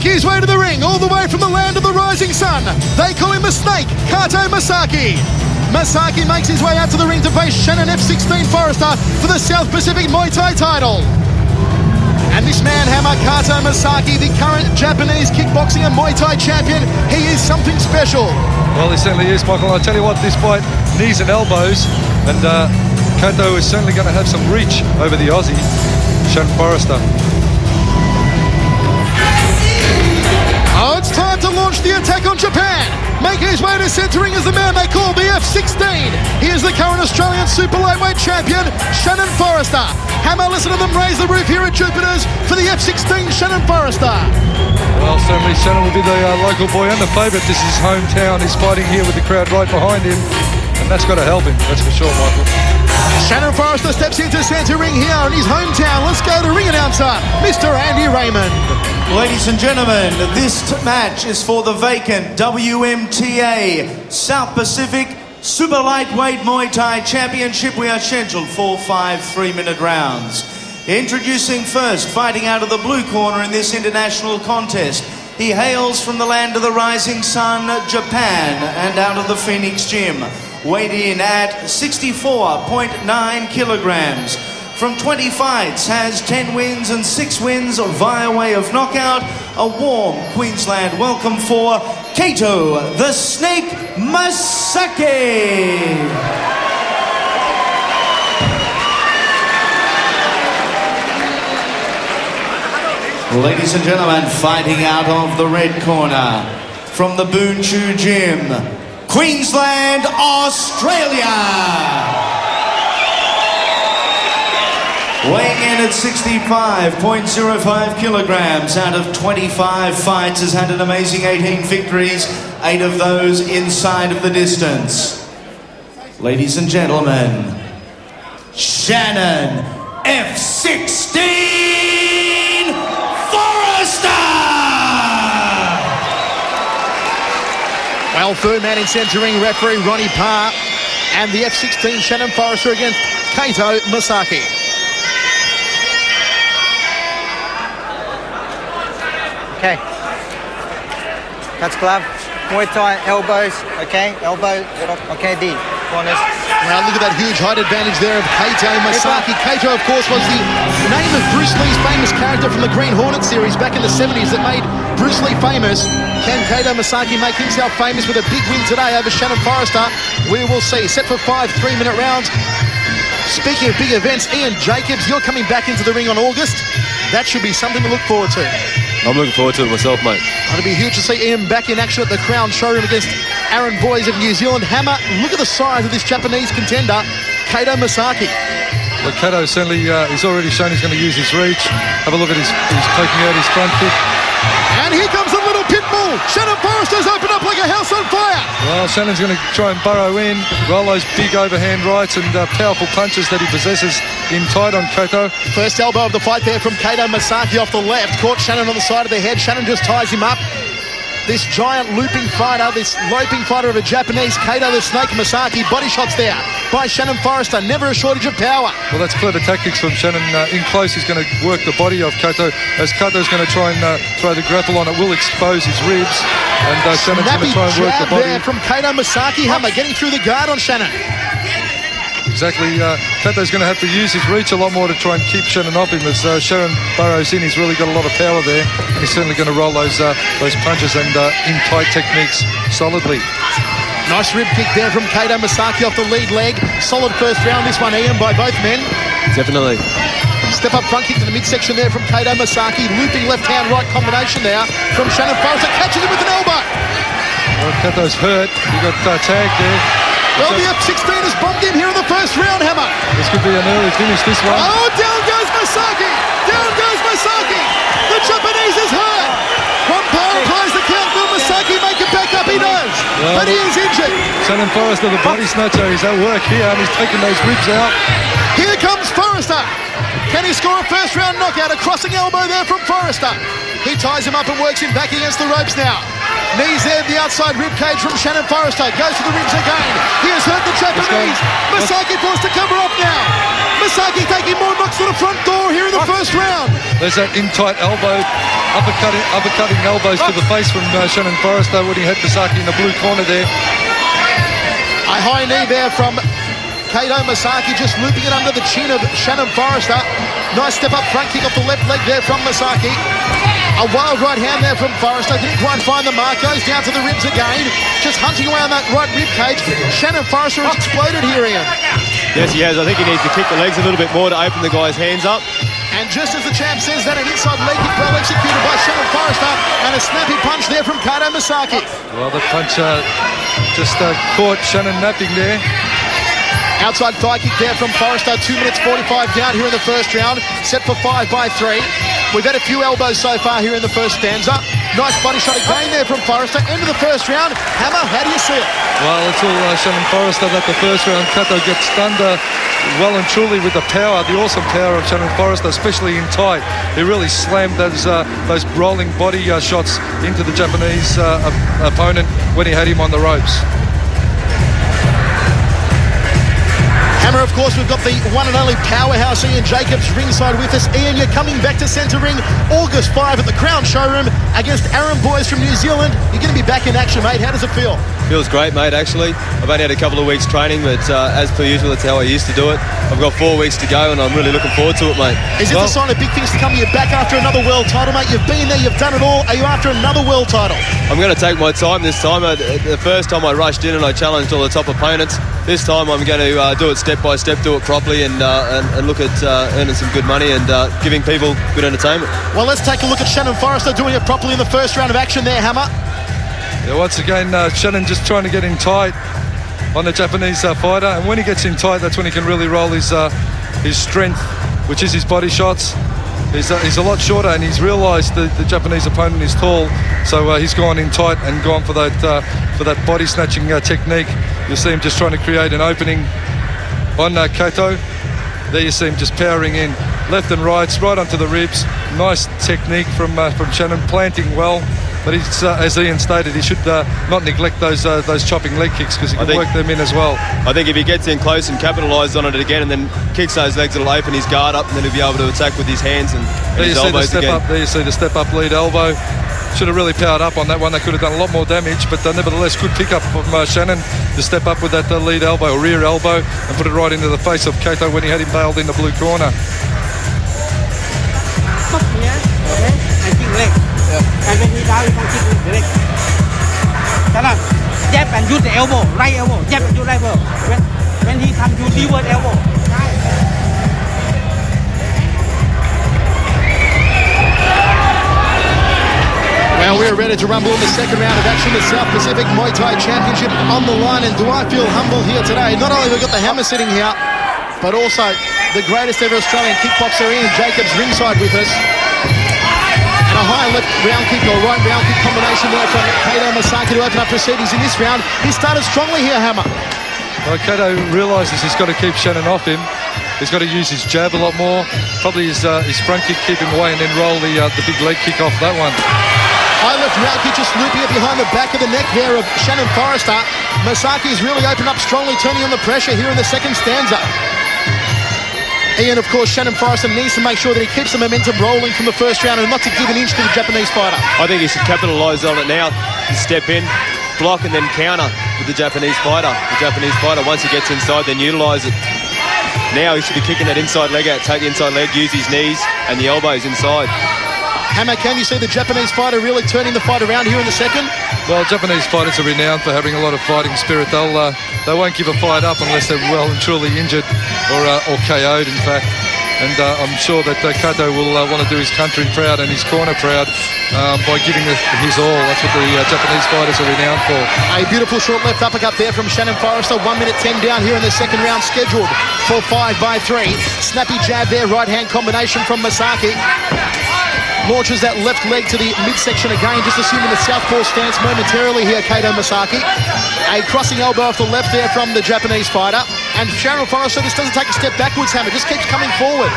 make his way to the ring, all the way from the land of the rising sun. They call him the Snake, Kato Masaaki. Masaaki makes his way out to the ring to face Shannon F16 Forrester for the South Pacific Muay Thai title. And this man, Hammer, Kato Masaaki, the current Japanese kickboxing and Muay Thai champion, he is something special. Well, he certainly is, Michael. I tell you what, this fight, knees and elbows, and Kato is certainly going to have some reach over the Aussie, Shannon Forrester. Oh, it's time to launch the attack on Japan. Making his way to centering is the man they call the F16. He is the current Australian super lightweight champion, Shannon Forrester. Hammer, listen to them raise the roof here at Jupiter's for the F16 Shannon Forrester. Well, certainly Shannon will be the local boy and the favourite. This is his hometown. He's fighting here with the crowd right behind him, and that's got to help him, that's for sure, Michael. Shannon Forrester steps into centre ring here in his hometown. Let's go to ring announcer, Mr. Andy Raymond. Ladies and gentlemen, this match is for the vacant WMTA South Pacific Super Lightweight Muay Thai Championship. We are scheduled for 5 3-minute rounds. Introducing first, fighting out of the blue corner in this international contest. He hails from the land of the rising sun, Japan, and out of the Phoenix Gym. Weighed in at 64.9 kilograms. From 20 fights, has 10 wins and 6 wins via way of knockout. A warm Queensland welcome for Kato, the Snake Masaaki. Ladies and gentlemen, fighting out of the red corner, from the Boon Chu Gym, Queensland, Australia. Weighing in at 65.05 kilograms, out of 25 fights, has had an amazing 18 victories, 8 of those inside of the distance. Ladies and gentlemen, Shannon F16 Forrester! Well, third man in centre ring, referee Ronnie Parr, and the F16 Shannon Forrester against Kato Masaaki. Okay. Touch glove. Muay Thai, elbows. Okay. Elbow. Okay, D. Corners. Now look at that huge height advantage there of Kato Masaaki. Kato, of course, was the name of Bruce Lee's famous character from the Green Hornet series back in the 70s that made Bruce Lee famous. Can Kato Masaaki make himself famous with a big win today over Shannon Forrester? We will see. Set for 5 3-minute rounds. Speaking of big events, Ian Jacobs, you're coming back into the ring on August. That should be something to look forward to. I'm looking forward to it myself, mate. It'll be huge to see Ian back in action at the Crown Showroom against Aaron Boys of New Zealand. Hammer, look at the size of this Japanese contender, Kato Masaaki. Well, Kato certainly, he's already shown he's going to use his reach. Have a look at he's taking out his front kick. And here comes the little pit bull. Shannon Forrester's opened up like a house on fire. Well, Shannon's going to try and burrow in, roll those big overhand rights and powerful punches that he possesses in tight on Kato. First elbow of the fight there from Kato Masaaki off the left. Caught Shannon on the side of the head. Shannon just ties him up. This giant looping fighter, this loping fighter of a Japanese, Kato the Snake Masaaki. Body shots there by Shannon Forrester. Never a shortage of power. Well, that's clever tactics from Shannon. In close, he's going to work the body of Kato. As Kato's going to try and throw the grapple on, it will expose his ribs. And Shannon's going to try and work the body. There from Kato Masaaki. Hammer getting through the guard on Shannon. Exactly. Kato's going to have to use his reach a lot more to try and keep Shannon off him. As Shannon burrows in, he's really got a lot of power there, and he's certainly going to roll those punches and in tight techniques solidly. Nice rib kick there from Kato Masaaki off the lead leg. Solid first round, this one, Ian, by both men. Definitely. Step up front kick to the midsection there from Kato Masaaki. Looping left hand right combination there from Shannon Forrester. Catches him with an elbow. Well, Kato's hurt. He got tagged there. Well, the F16 has bombed him here in the first round, Hammer. This could be an early finish, this one. Oh, down goes Masaaki. Down goes Masaaki. The Japanese is hurt. One power applies the count. Will Masaaki make it back up? He does. Well, but he is injured. Shannon Forrester, the body snatcher, he's at work here, and he's taking those ribs out. Here comes Forrester. Can he score a first round knockout? A crossing elbow there from Forrester. He ties him up and works him back against the ropes now. Knees there, the outside rib cage from Shannon Forrester. Goes to the ribs again. He has hurt the Japanese. Masaaki forced to cover up now. Masaaki taking more knocks to the front door here in the first round. There's that in-tight elbow, uppercutting elbows to the face from Shannon Forrester when he had Masaaki in the blue corner there. A high knee there from Kato Masaaki, just looping it under the chin of Shannon Forrester. Nice step up front kick off the left leg there from Masaaki. A wild right hand there from Forrester. Didn't quite find the mark. Goes down to the ribs again. Just hunting away on that right rib cage. Shannon Forrester has exploded here, Ian. Yes, he has. I think he needs to kick the legs a little bit more to open the guy's hands up. And just as the champ says that, an inside leg kick well executed by Shannon Forrester, and a snappy punch there from Kato Masaaki. Well, the punch just caught Shannon napping there. Outside thigh kick there from Forrester. 2 minutes 45 down here in the first round. Set for 5 by 3. We've had a few elbows so far here in the first stanza. Nice body shot again there from Forrester. End of the first round. Hammer, how do you see it? Well, it's all Shannon Forrester that the first round. Kato gets stunned well and truly with the power, the awesome power of Shannon Forrester, especially in tight. He really slammed those rolling body shots into the Japanese opponent when he had him on the ropes. Hammer, of course, we've got the one and only powerhouse Ian Jacobs ringside with us. Ian, you're coming back to Centre Ring August 5 at the Crown Showroom against Aaron Boyce from New Zealand. You're going to be back in action, mate. How does it feel? Feels great, mate, actually. I've only had a couple of weeks training, but as per usual, that's how I used to do it. I've got 4 weeks to go, and I'm really looking forward to it, mate. Is this a sign of big things to come? You're back after another world title, mate. You've been there, you've done it all. Are you after another world title? I'm going to take my time this time. The first time I rushed in and I challenged all the top opponents. This time I'm going to do it step by step, do it properly, and look at earning some good money and giving people good entertainment. Well, let's take a look at Shannon Forrester doing it properly in the first round of action there, Hammer. Yeah, once again, Shannon just trying to get in tight on the Japanese fighter, and when he gets in tight, that's when he can really roll his strength, which is his body shots. He's a lot shorter, and he's realised the Japanese opponent is tall, so he's gone in tight and gone for that body snatching technique. You'll see him just trying to create an opening on Kato. There you see him just powering in, left and right onto the ribs. Nice technique from Shannon, planting well. But he's, as Ian stated, he should not neglect those chopping leg kicks, because he can work them in as well. I think if he gets in close and capitalises on it again and then kicks those legs, it'll open his guard up, and then he'll be able to attack with his hands and his elbows again. There you see the step-up lead elbow. Should have really powered up on that one. They could have done a lot more damage, but nevertheless, good pick up from Shannon to step up with that lead elbow, or rear elbow, and put it right into the face of Kato when he had him bailed in the blue corner. And when he down, you can kick the leg. Jab and use the elbow, right elbow. Jab and use right elbow. When he comes, use leeward elbow. Well, we're ready to rumble in the second round of action. The South Pacific Muay Thai Championship on the line. And do I feel humble here today? Not only have we got the Hammer sitting here, but also the greatest ever Australian kickboxer, Ian Jacobs, ringside with us. And a high left round kick or right round kick combination there from Kato Masaaki to open up proceedings in this round. He started strongly here, Hammer. Well, Kato realises he's got to keep Shannon off him. He's got to use his jab a lot more. Probably his front kick, keep him away, and then roll the big leg kick off that one. High left round kick, just looping it behind the back of the neck there of Shannon Forrester. Masaaki's really opened up strongly, turning on the pressure here in the second stanza. Ian, of course, Shannon Forrester needs to make sure that he keeps the momentum rolling from the first round and not to give an inch to the Japanese fighter. I think he should capitalise on it now. Step in, block, and then counter with the Japanese fighter. The Japanese fighter, once he gets inside, then utilise it. Now he should be kicking that inside leg out, take the inside leg, use his knees and the elbows inside. Hammer, can you see the Japanese fighter really turning the fight around here in the second? Well, Japanese fighters are renowned for having a lot of fighting spirit. They won't give a fight up unless they're well and truly injured or KO'd, in fact. And I'm sure that Kato will want to do his country proud and his corner proud by giving his all. That's what the Japanese fighters are renowned for. A beautiful short left uppercut there from Shannon Forrester. 1 minute 10 down here in the second round, scheduled for 5 by 3. Snappy jab there, right-hand combination from Masaaki. Launches that left leg to the midsection again, just assuming the southpaw stance momentarily here, Kato Masaaki. A crossing elbow off the left there from the Japanese fighter. And Shannon Forrester just doesn't take a step backwards, Hammer, just keeps coming forward.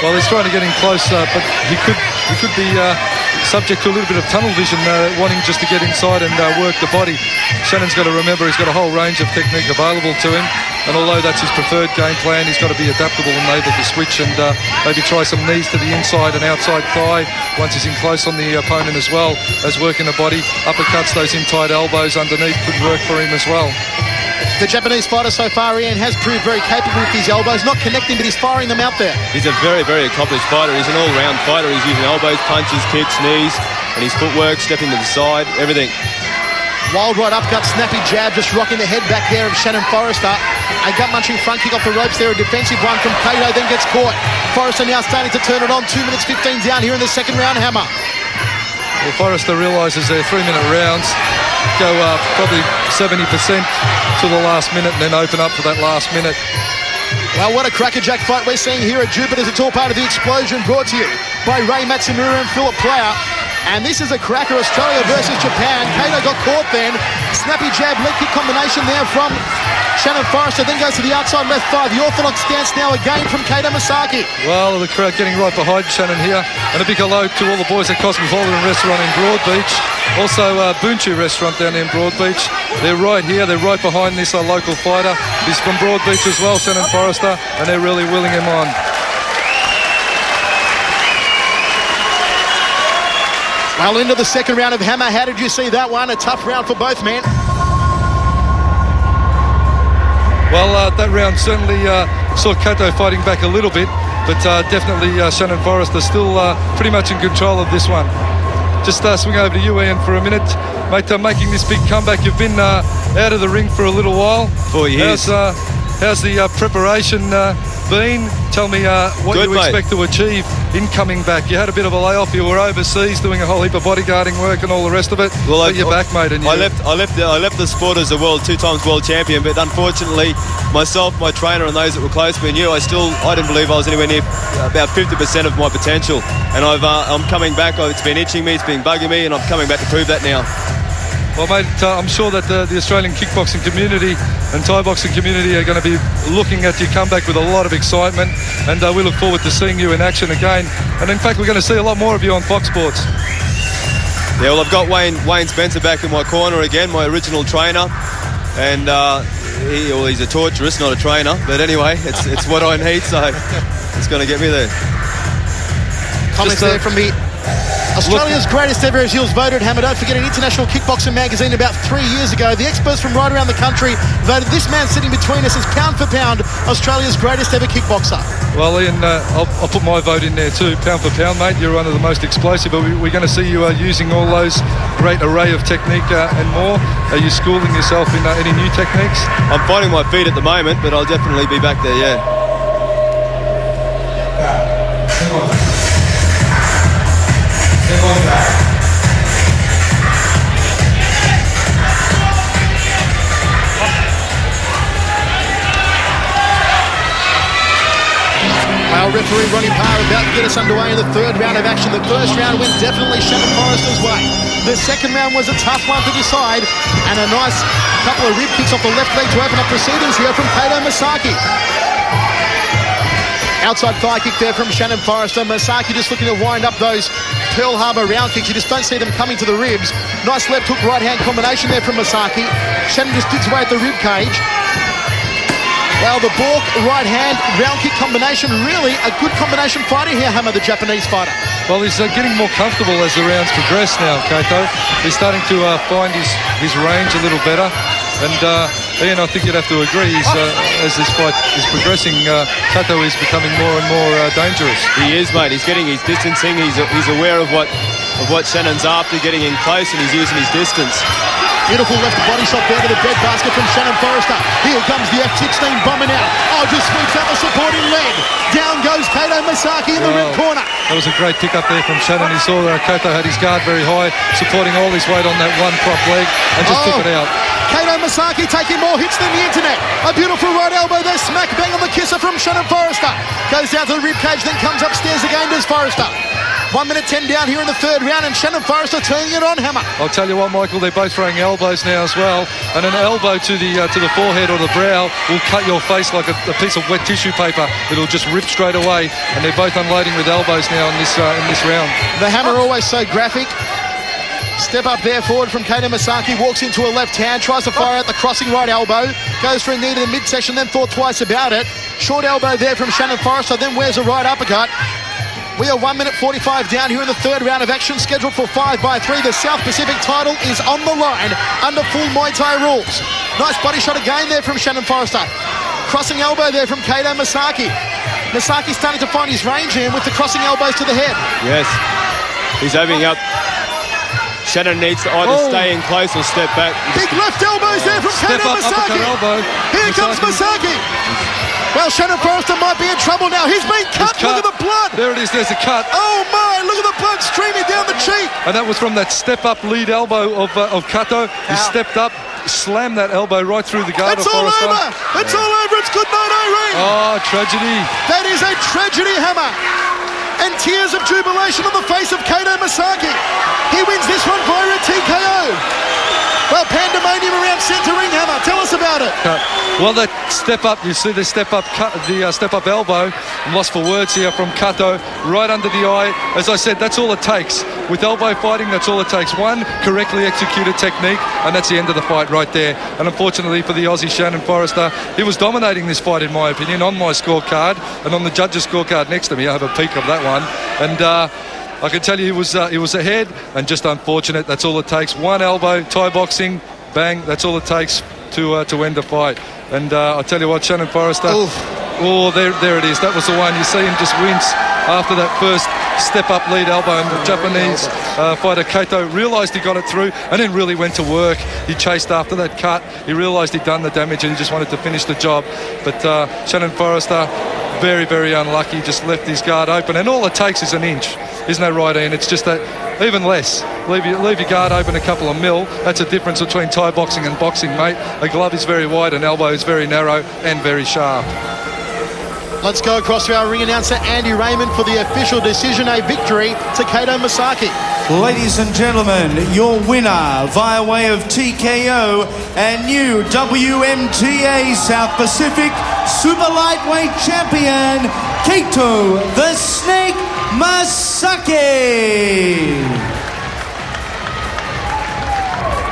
Well, he's trying to get in close, but he could be subject to a little bit of tunnel vision, wanting just to get inside and work the body. Shannon's got to remember he's got a whole range of technique available to him, and although that's his preferred game plan, he's got to be adaptable and able to switch and maybe try some knees to the inside and outside thigh once he's in close on the opponent, as well as working the body. Uppercuts, those in tight elbows underneath could work for him as well. The Japanese fighter so far, Ian, has proved very capable with his elbows, not connecting, but he's firing them out there. He's a very, very accomplished fighter. He's an all-round fighter. He's using elbows, punches, kicks, knees, and his footwork, stepping to the side, everything. Wild right uppercut, snappy jab, just rocking the head back there of Shannon Forrester. A gut-munching front kick off the ropes there, a defensive one from Kato, then gets caught. Forrester now starting to turn it on. 2 minutes 15 down here in the second round, Hammer. Well, Forrester realises they're 3-minute rounds. Go probably 70% to the last minute and then open up for that last minute. Well, what a crackerjack fight we're seeing here at Jupiter's. It's all part of the explosion, brought to you by Ray Matsumura and Philip Player. And this is a cracker, Australia versus Japan. Kato got caught then. Snappy jab, leg kick combination there from Shannon Forrester, then goes to the outside left thigh. The orthodox stance now again from Kato Masaaki. Well, the crowd getting right behind Shannon here. And a big hello to all the boys at Cosmopolitan Restaurant in Broadbeach. Also Bunchu Restaurant down there in Broadbeach. They're right here, they're right behind this local fighter. He's from Broadbeach as well, Shannon Forrester, and they're really willing him on. Well, into the second round of Hammer. How did you see that one? A tough round for both men. Well, that round certainly saw Kato fighting back a little bit, but definitely Shannon Forrester still pretty much in control of this one. Just swing over to you, Ian, for a minute. Mate, making this big comeback. You've been out of the ring for a little while. 4 years. How's the preparation been? Tell me what Good, you mate. expect to achieve in coming back. You had a bit of a layoff. You were overseas doing a whole heap of bodyguarding work and all the rest of it. Well, but you're back, mate. And I left the sport as a two times world champion, but unfortunately, myself, my trainer, and those that were close to me knew I didn't believe I was anywhere near about 50% of my potential. And I'm coming back. It's been itching me, it's been bugging me, and I'm coming back to prove that now. Well, mate, I'm sure that the Australian kickboxing community and Thai boxing community are going to be looking at your comeback with a lot of excitement, and we look forward to seeing you in action again. And in fact, we're going to see a lot more of you on Fox Sports. Yeah, well, I've got Wayne Spencer back in my corner again, my original trainer, and he's a torturist, not a trainer. But anyway, it's what I need, so it's going to get me there. Comments there from the Australia's greatest ever, as he was voted, Hammer. Don't forget, an International Kickboxing magazine about 3 years ago. The experts from right around the country voted this man sitting between us as pound for pound Australia's greatest ever kickboxer. Well, Ian, I'll put my vote in there too. Pound for pound, mate, you're one of the most explosive. But we're going to see you using all those great array of technique and more. Are you schooling yourself in any new techniques? I'm finding my feet at the moment, but I'll definitely be back there, yeah. Our referee Ronnie Parr about to get us underway in the third round of action. The first round went definitely Shannon Forrester's way. The second round was a tough one to decide, and a nice couple of rib kicks off the left leg to open up proceedings here from Kato Masaaki. Outside thigh kick there from Shannon Forrester. Masaaki just looking to wind up those Pearl Harbor round kicks. You just don't see them coming to the ribs. Nice left hook, right hand combination there from Masaaki. Shannon just digs away at the rib cage. Well, the Bork right hand round kick combination, really a good combination fighter here, Hammer, the Japanese fighter. Well, he's getting more comfortable as the rounds progress now, Kato. He's starting to find his range a little better. And Ian, I think you'd have to agree, as this fight is progressing, Kato is becoming more and more dangerous. He is, mate. He's getting his distancing. He's aware of what Shannon's after, getting in close, and he's using his distance. Beautiful left body shot there to the bread basket from Shannon Forrester. Here comes the F-16 bombing out. Oh, just sweeps out the supporting leg. Down goes Kato Masaaki in the rib corner. That was a great pick up there from Shannon. He saw that Kato had his guard very high, supporting all his weight on that one prop leg, and just took it out. Kato Masaaki taking more hits than the internet. A beautiful right elbow there, smack bang on the kisser from Shannon Forrester. Goes down to the rib cage, then comes upstairs again, does Forrester. 1 minute 10 down here in the third round, and Shannon Forrester turning it on, Hammer. I'll tell you what, Michael, they're both throwing elbows now as well, and an elbow to the forehead or the brow will cut your face like a piece of wet tissue paper. It'll just rip straight away, and they're both unloading with elbows now in this round. The Hammer always so graphic. Step up there forward from Kato Masaaki, walks into a left hand, tries to fire out the crossing right elbow, goes for a knee to the midsection, then thought twice about it. Short elbow there from Shannon Forrester, then wears a right uppercut. We are 1 minute 45 down here in the third round of action, scheduled for 5 by 3. The South Pacific title is on the line under full Muay Thai rules. Nice body shot again there from Shannon Forrester. Crossing elbow there from Kato Masaaki. Masaaki starting to find his range here with the crossing elbows to the head. Yes, he's opening up. Shannon needs to either stay in close or step back. Big left elbows there from Step Kato up, Masaaki. uppercut elbow. Here comes Masaaki. Well, Shannon Forrester might be in trouble now. He's been cut. Look at the blood. There it is. There's a cut. Oh my, look at the blood streaming down the cheek. And that was from that step-up lead elbow of Kato. He stepped up, slammed that elbow right through the guard It's of all Forrester. over. It's all over. It's good night, Irene. Oh, tragedy. That is a tragedy, Hammer. And tears of jubilation on the face of Kato Masaaki. He wins this one via a TKO. Well, pandemonium around centre ring, Hammer. Tell us about it. Well, that step up, you see the step up elbow, I'm lost for words here, from Kato, right under the eye. As I said, that's all it takes. With elbow fighting, that's all it takes. One correctly executed technique, and that's the end of the fight right there. And unfortunately for the Aussie Shannon Forrester, he was dominating this fight, in my opinion, on my scorecard and on the judges' scorecard next to me. I have a peek of that one. And I can tell you he was ahead, and just unfortunate. That's all it takes. One elbow, Thai boxing, bang. That's all it takes to end the fight. And I'll tell you what, Shannon Forrester. Oof. Oh, there it is. That was the one. You see him just wince after that first step-up lead elbow, and the Japanese fighter Kato realised he got it through and then really went to work. He chased after that cut. He realised he'd done the damage and he just wanted to finish the job. But Shannon Forrester, very, very unlucky, just left his guard open, and all it takes is an inch. Isn't that right, Ian? It's just that, even less. Leave your guard open a couple of mil. That's a difference between Thai boxing and boxing, mate. A glove is very wide, an elbow is very narrow and very sharp. Let's go across to our ring announcer, Andy Raymond, for the official decision, a victory to Kato Masaaki. Ladies and gentlemen, your winner via way of TKO and new WMTA South Pacific Super Lightweight Champion, Kato the Snake Masaaki.